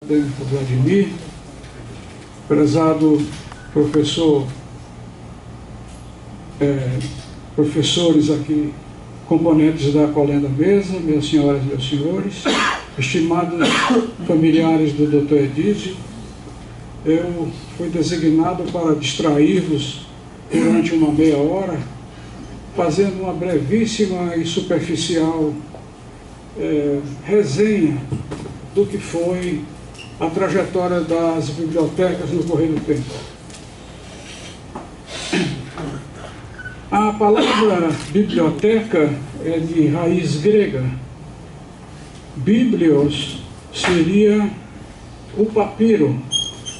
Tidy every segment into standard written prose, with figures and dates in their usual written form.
Vladimir, prezado professor, professores aqui, componentes da colenda da mesa, minhas senhoras e meus senhores, estimados familiares do Dr. Edídio, eu fui designado para distrair-vos durante uma meia hora, fazendo uma brevíssima e superficial resenha do que foi a trajetória das bibliotecas no correr do tempo. A palavra biblioteca é de raiz grega. Biblios seria o papiro,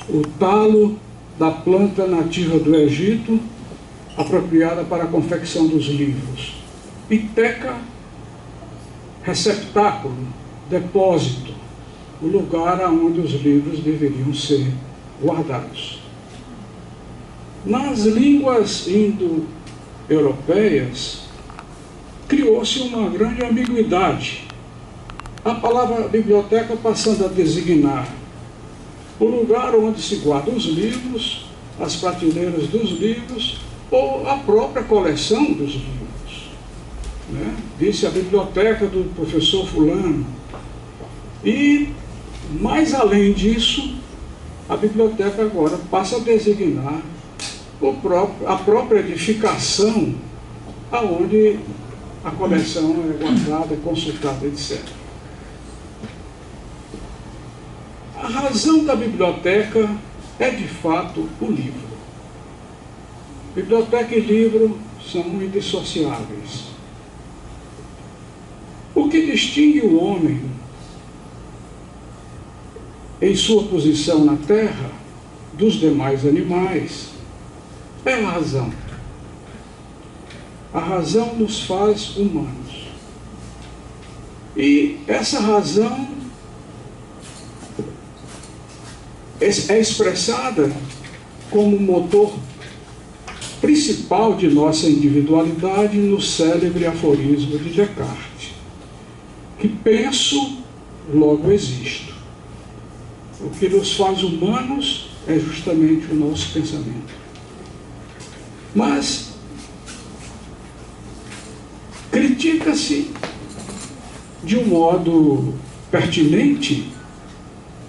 o talo da planta nativa do Egito, apropriada para a confecção dos livros. E teca, receptáculo, depósito, o lugar onde os livros deveriam ser guardados. Nas línguas indo-europeias, criou-se uma grande ambiguidade. A palavra biblioteca passando a designar o lugar onde se guardam os livros, as prateleiras dos livros, ou a própria coleção dos livros, né? Disse a biblioteca do professor fulano. E, mais além disso, a biblioteca agora passa a designar a própria edificação aonde a coleção é guardada, consultada, etc. A razão da biblioteca é, de fato, o livro. Biblioteca e livro são indissociáveis. O que distingue o homem em sua posição na Terra dos demais animais é a razão. A razão nos faz humanos. E essa razão é expressada como motor principal de nossa individualidade no célebre aforismo de Descartes, que penso, logo existo. O que nos faz humanos é justamente o nosso pensamento. Mas critica-se de um modo pertinente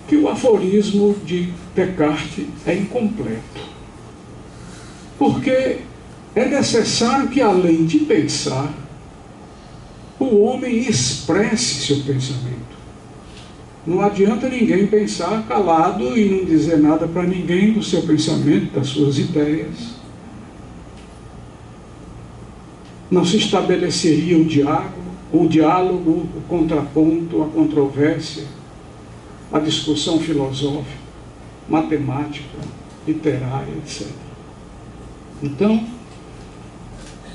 que o aforismo de Descartes é incompleto. Porque é necessário que, além de pensar, o homem expresse seu pensamento. Não adianta ninguém pensar calado e não dizer nada para ninguém do seu pensamento, das suas ideias. Não se estabeleceria o diálogo, o contraponto, a controvérsia, a discussão filosófica, matemática, literária, etc. Então,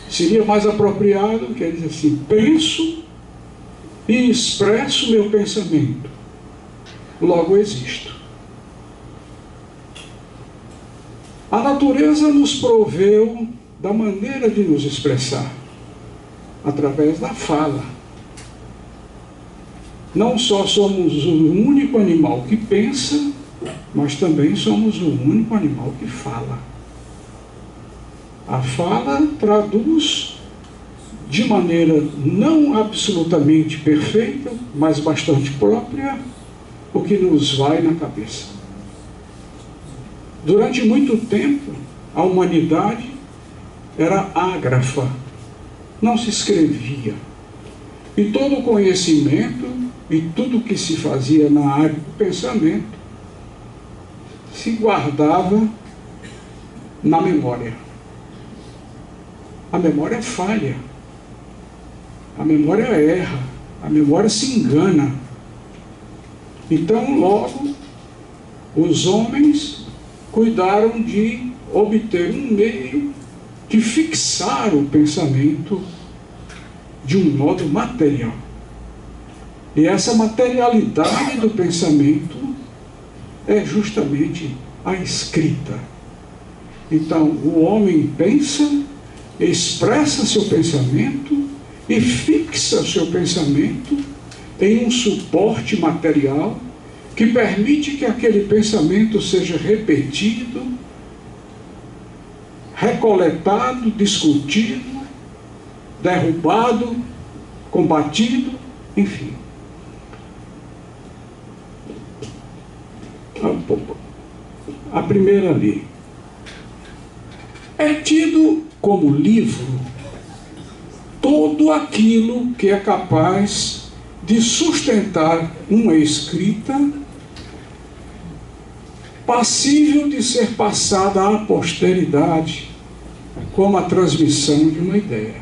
seria mais apropriado, quer dizer assim, penso e expresso meu pensamento, logo existo. A natureza nos proveu da maneira de nos expressar, através da fala. Não só somos o único animal que pensa, mas também somos o único animal que fala. A fala traduz de maneira não absolutamente perfeita, mas bastante própria, o que nos vai na cabeça. Durante muito tempo, a humanidade era ágrafa, não se escrevia. E todo o conhecimento e tudo que se fazia na área do pensamento se guardava na memória. A memória falha, a memória erra, a memória se engana. Então, logo, os homens cuidaram de obter um meio de fixar o pensamento de um modo material. E essa materialidade do pensamento é justamente a escrita. Então, o homem pensa, expressa seu pensamento e fixa seu pensamento em um suporte material que permite que aquele pensamento seja repetido, recoletado, discutido, derrubado, combatido, enfim. A primeira ali. É tido como livro todo aquilo que é capaz de sustentar uma escrita passível de ser passada à posteridade como a transmissão de uma ideia.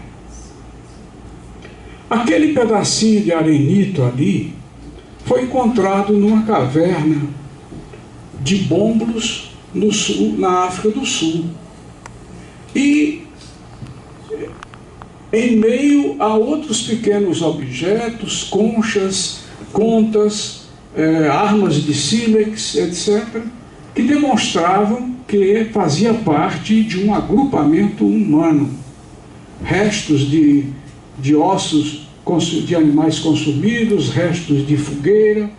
Aquele pedacinho de arenito ali foi encontrado numa caverna de Bómbulos, no sul, na África do Sul. E em meio a outros pequenos objetos, conchas, contas, armas de sílex, etc., que demonstravam que fazia parte de um agrupamento humano. Restos de ossos de animais consumidos, restos de fogueira,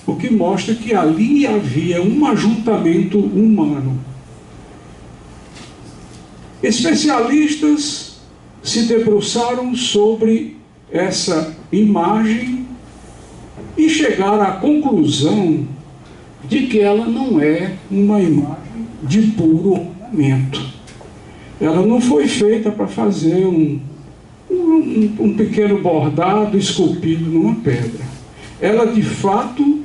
o que mostra que ali havia um ajuntamento humano. Especialistas se debruçaram sobre essa imagem e chegaram à conclusão de que ela não é uma imagem de puro ornamento. Ela não foi feita para fazer um pequeno bordado esculpido numa pedra. Ela, de fato,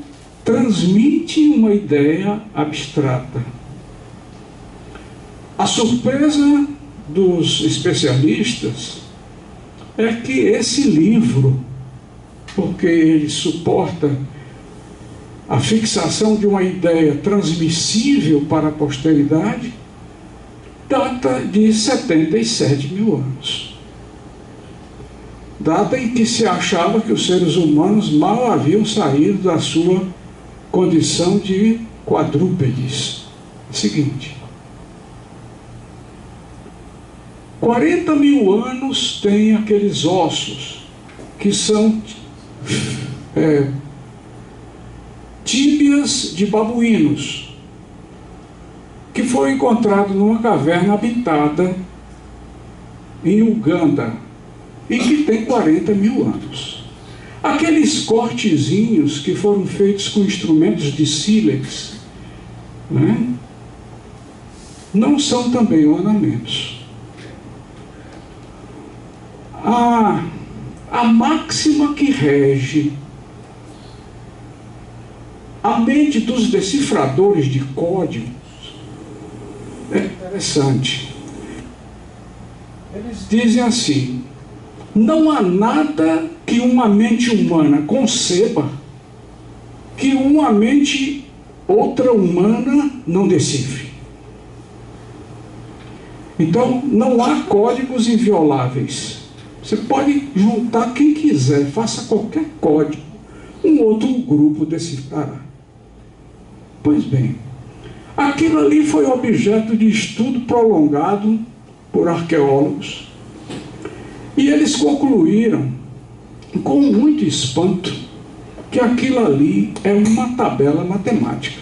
transmite uma ideia abstrata. A surpresa dos especialistas é que esse livro, porque ele suporta a fixação de uma ideia transmissível para a posteridade, data de 77 mil anos. Data em que se achava que os seres humanos mal haviam saído da sua condição de quadrúpedes. Seguinte: 40 mil anos tem aqueles ossos que são tíbias de babuínos, que foram encontrados numa caverna habitada em Uganda e que tem 40 mil anos. Aqueles cortezinhos que foram feitos com instrumentos de sílex, né, não são também ornamentos. A máxima que rege a mente dos decifradores de códigos é interessante. Eles dizem assim: não há nada que uma mente humana conceba que uma mente outra humana não decifre. Então, não há códigos invioláveis. Você pode juntar quem quiser, faça qualquer código, um outro grupo decifrará. Pois bem, aquilo ali foi objeto de estudo prolongado por arqueólogos, e eles concluíram, com muito espanto, que aquilo ali é uma tabela matemática.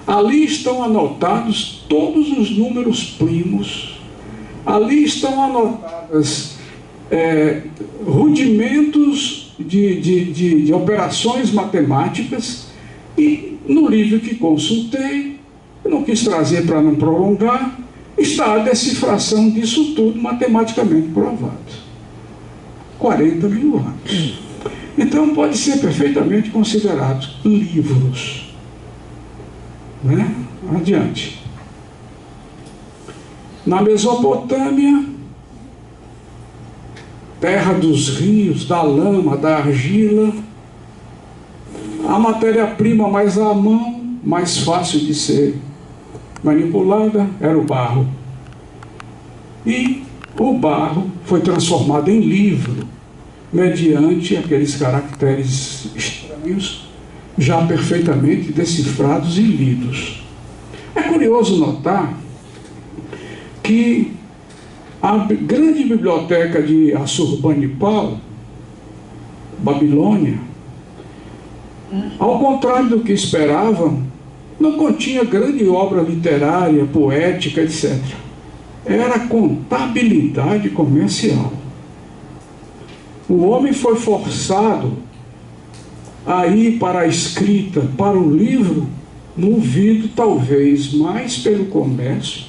Ali estão anotados todos os números primos, ali estão anotadas rudimentos de operações matemáticas, e no livro que consultei, eu não quis trazer para não prolongar, está a decifração disso tudo matematicamente provado. 40 mil anos. Então pode ser perfeitamente considerado livros. Né? Adiante. Na Mesopotâmia, terra dos rios, da lama, da argila, a matéria-prima mais à mão, mais fácil de ser manipulada, era o barro. E o barro foi transformado em livro, mediante aqueles caracteres estranhos, já perfeitamente decifrados e lidos. É curioso notar que a grande biblioteca de Assurbanipal, Babilônia, Ao contrário do que esperavam, não continha grande obra literária, poética, etc. Era contabilidade comercial. O homem foi forçado a ir para a escrita, para o livro, movido talvez mais pelo comércio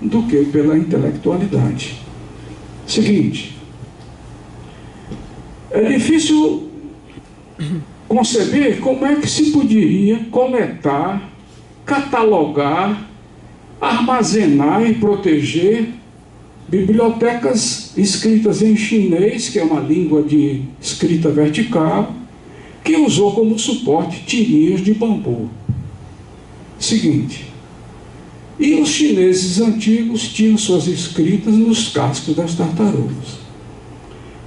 do que pela intelectualidade. Seguinte, é difícil conceber como é que se poderia coletar, catalogar, armazenar e proteger bibliotecas escritas em chinês, que é uma língua de escrita vertical, que usou como suporte tirinhas de bambu. Seguinte, e os chineses antigos tinham suas escritas nos cascos das tartarugas.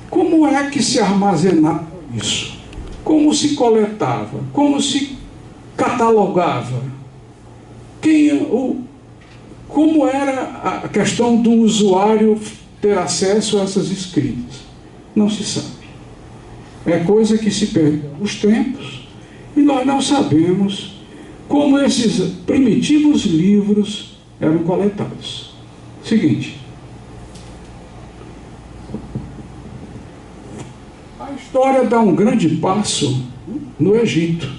Como é que se armazenava isso? Como se coletava? Como se catalogava? Como era a questão do usuário ter acesso a essas escritas? Não se sabe. É coisa que se perdeu nos tempos e nós não sabemos como esses primitivos livros eram coletados. Seguinte, a história dá um grande passo no Egito,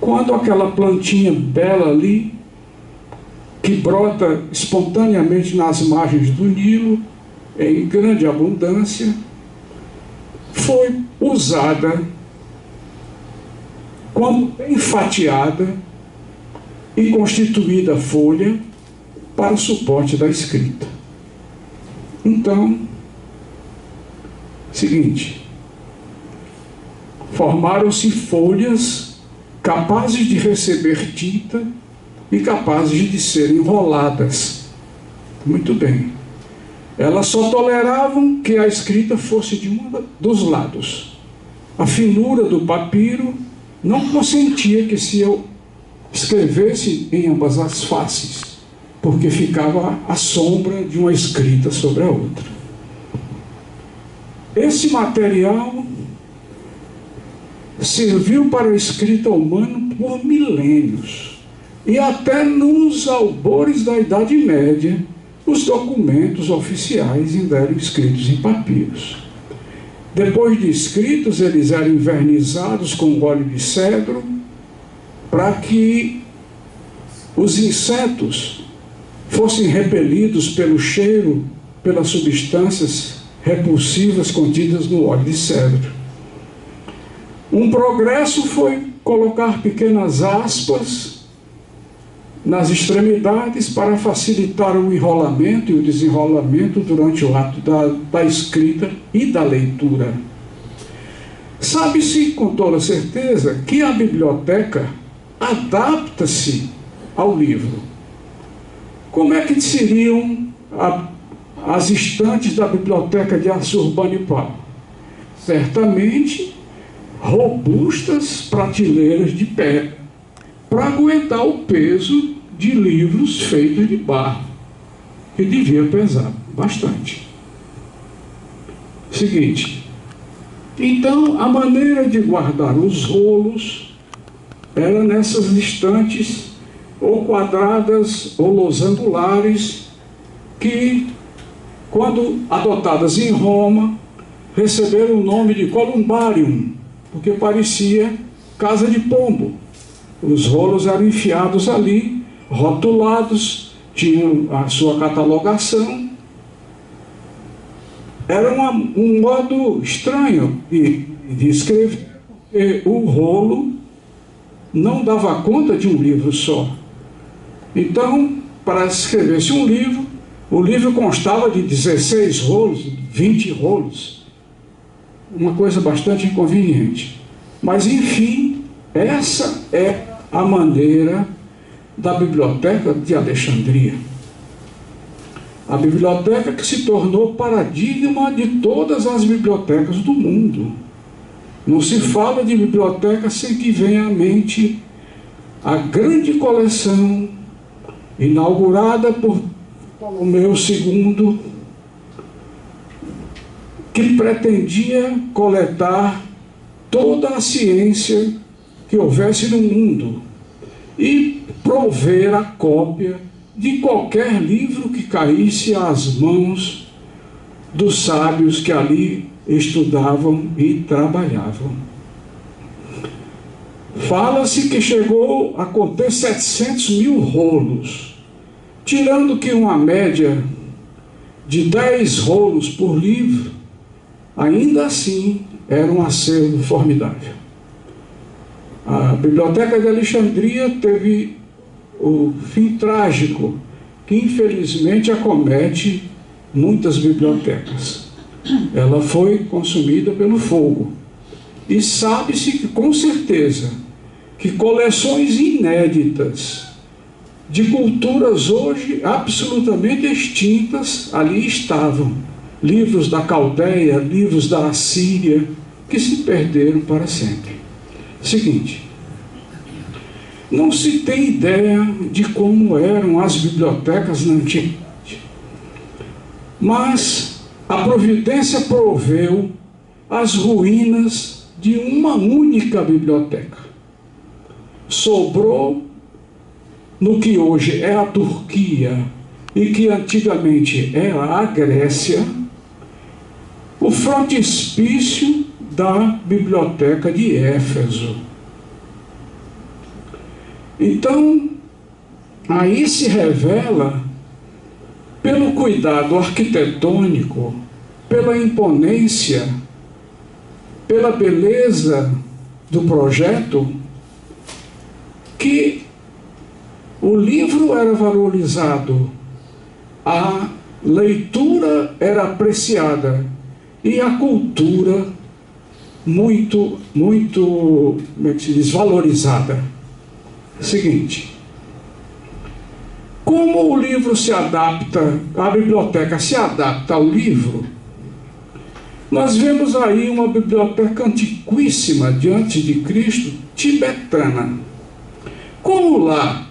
quando aquela plantinha bela ali, que brota espontaneamente nas margens do Nilo, em grande abundância, foi usada como bem fatiada e constituída folha para o suporte da escrita. Então, seguinte, formaram-se folhas capazes de receber tinta e capazes de serem enroladas. Muito bem. Elas só toleravam que a escrita fosse de um dos lados. A finura do papiro não consentia que se eu escrevesse em ambas as faces, porque ficava a sombra de uma escrita sobre a outra. Esse material serviu para a escrita humana por milênios. E até nos albores da Idade Média, os documentos oficiais ainda eram escritos em papiros. Depois de escritos, eles eram envernizados com óleo de cedro, para que os insetos fossem repelidos pelo cheiro, pelas substâncias repulsivas contidas no óleo de cedro. Um progresso foi colocar pequenas aspas nas extremidades para facilitar o enrolamento e o desenrolamento durante o ato da escrita e da leitura. Sabe-se com toda certeza que a biblioteca adapta-se ao livro. Como é que seriam as estantes da biblioteca de Assurbanipal? Certamente robustas prateleiras de pedra, para aguentar o peso de livros feitos de barro, que devia pesar bastante. Seguinte, então a maneira de guardar os rolos era nessas estantes ou quadradas ou losangulares que, quando adotadas em Roma, receberam o nome de columbarium, porque parecia casa de pombo. Os rolos eram enfiados ali, rotulados, tinham a sua catalogação. Era um modo estranho de escrever, porque o rolo não dava conta de um livro só. Então, para escrever-se um livro, o livro constava de 16 rolos, 20 rolos. Uma coisa bastante inconveniente. Mas, enfim, essa é a maneira da Biblioteca de Alexandria. A biblioteca que se tornou paradigma de todas as bibliotecas do mundo. Não se fala de biblioteca sem que venha à mente a grande coleção inaugurada por Ptolomeu II, que pretendia coletar toda a ciência que houvesse no mundo e prover a cópia de qualquer livro que caísse às mãos dos sábios que ali estudavam e trabalhavam. Fala-se que chegou a conter 700 mil rolos, tirando que uma média de 10 rolos por livro, ainda assim era um acervo formidável. A Biblioteca de Alexandria teve o fim trágico que infelizmente acomete muitas bibliotecas. Ela foi consumida pelo fogo. E sabe-se que, com certeza, que coleções inéditas de culturas hoje absolutamente extintas ali estavam. Livros da Caldeia, livros da Assíria, que se perderam para sempre. Seguinte, não se tem ideia de como eram as bibliotecas na antiguidade, mas a providência proveu as ruínas de uma única biblioteca. Sobrou no que hoje é a Turquia e que antigamente era a Grécia, o frontispício da biblioteca de Éfeso. Então, aí se revela, pelo cuidado arquitetônico, pela imponência, pela beleza do projeto, que o livro era valorizado, a leitura era apreciada e a cultura muito, como é que se diz, valorizada. Seguinte, como o livro se adapta, a biblioteca se adapta ao livro, nós vemos aí uma biblioteca antiquíssima de antes de Cristo, tibetana. Como lá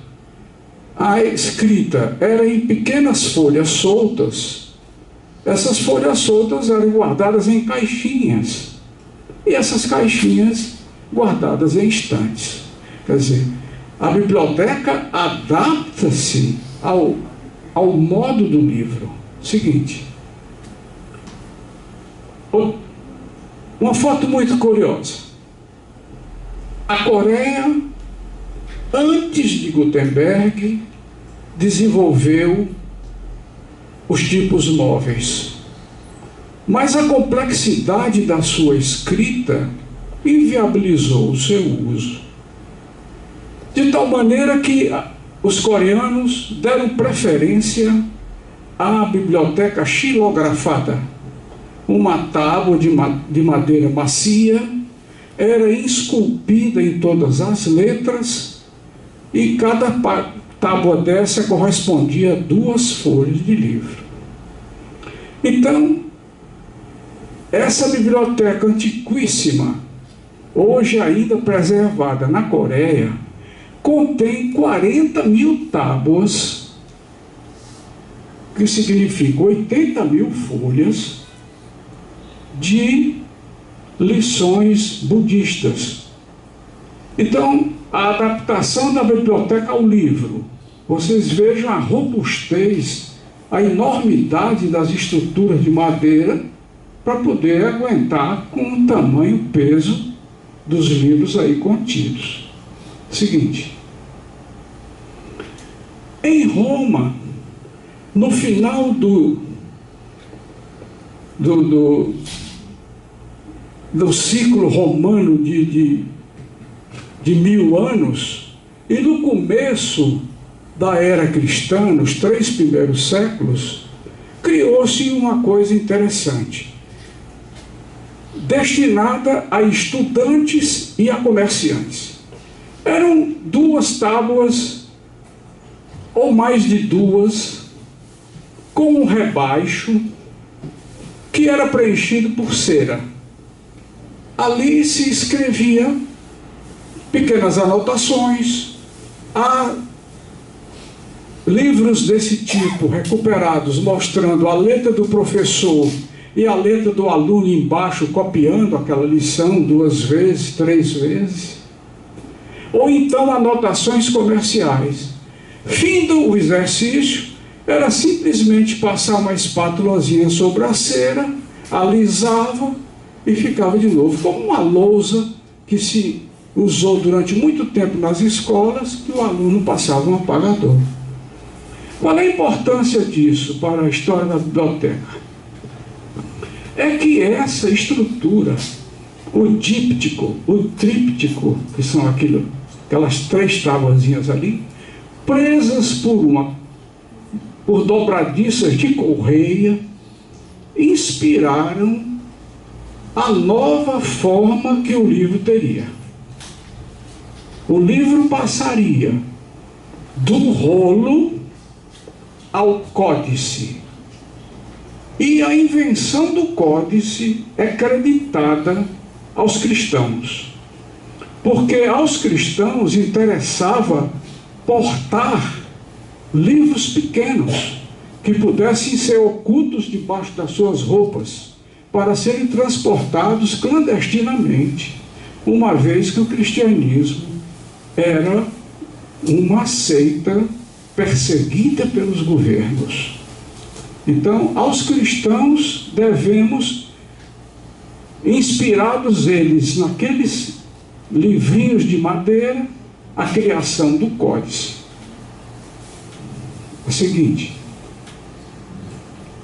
a escrita era em pequenas folhas soltas, essas folhas soltas eram guardadas em caixinhas, e essas caixinhas guardadas em estantes. Quer dizer, a biblioteca adapta-se ao modo do livro. Seguinte, uma foto muito curiosa. A Coreia, antes de Gutenberg, desenvolveu os tipos móveis. Mas a complexidade da sua escrita inviabilizou o seu uso. De tal maneira que os coreanos deram preferência à biblioteca xilografada. Uma tábua de madeira macia era esculpida em todas as letras e cada tábua dessa correspondia a 2 folhas de livro. Então, essa biblioteca antiquíssima, hoje ainda preservada na Coreia, contém 40 mil tábuas, que significa 80 mil folhas, de lições budistas. Então, a adaptação da biblioteca ao livro, vocês vejam a robustez, a enormidade das estruturas de madeira para poder aguentar com o tamanho e peso dos livros aí contidos. Seguinte, em Roma, no final do ciclo romano de 1000 anos, e no começo da era cristã, nos 3 primeiros séculos, criou-se uma coisa interessante, destinada a estudantes e a comerciantes. Eram 2 tábuas, ou mais de 2, com um rebaixo, que era preenchido por cera. Ali se escrevia pequenas anotações. Há livros desse tipo recuperados, mostrando a letra do professor e a letra do aluno embaixo, copiando aquela lição 2 vezes, 3 vezes. ou então anotações comerciais. Findo o exercício, era simplesmente passar uma espátulazinha sobre a cera, alisava e ficava de novo, como uma lousa que se usou durante muito tempo nas escolas, que o aluno passava um apagador. Qual é a importância disso para a história da biblioteca? É que essa estrutura, o díptico, o tríptico, que são aquelas 3 tábuazinhas ali, presas por dobradiças de correia, inspiraram a nova forma que o livro teria. O livro passaria do rolo ao códice. E a invenção do códice é creditada aos cristãos, porque aos cristãos interessava portar livros pequenos que pudessem ser ocultos debaixo das suas roupas para serem transportados clandestinamente, uma vez que o cristianismo era uma seita perseguida pelos governos. Então, aos cristãos devemos, inspirados eles naqueles livrinhos de madeira, a criação do códice. É o seguinte,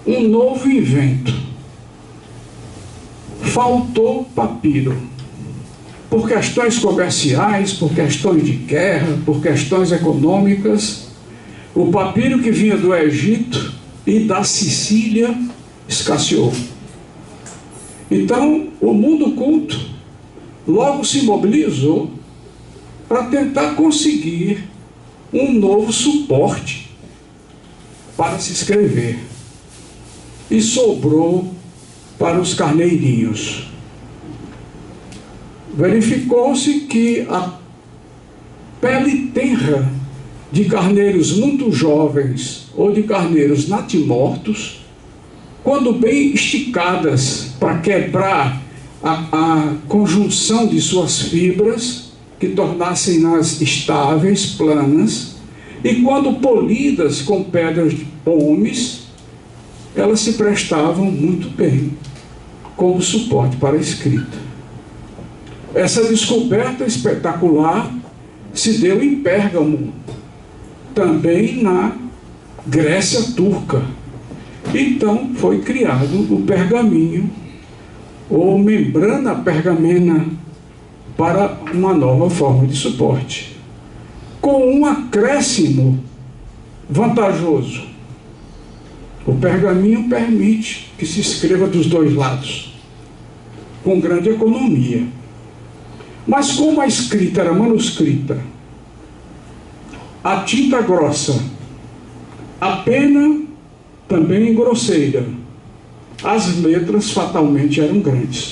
um novo invento. Faltou papiro. Por questões comerciais, por questões de guerra, por questões econômicas, o papiro que vinha do Egito e da Sicília escasseou. Então, o mundo culto logo se mobilizou para tentar conseguir um novo suporte para se escrever. E sobrou para os carneirinhos. Verificou-se que a pele tenra de carneiros muito jovens ou de carneiros natimortos, quando bem esticadas para quebrar a conjunção de suas fibras, que tornassem-nas estáveis, planas, e quando polidas com pedras de pomes, elas se prestavam muito bem como suporte para a escrita. Essa descoberta espetacular se deu em Pérgamo, também na Grécia turca. Então foi criado o pergaminho, ou membrana pergamena, para uma nova forma de suporte, com um acréscimo vantajoso. O pergaminho permite que se escreva dos dois lados, com grande economia. Mas como a escrita era manuscrita, a tinta grossa, a pena também grosseira, as letras fatalmente eram grandes.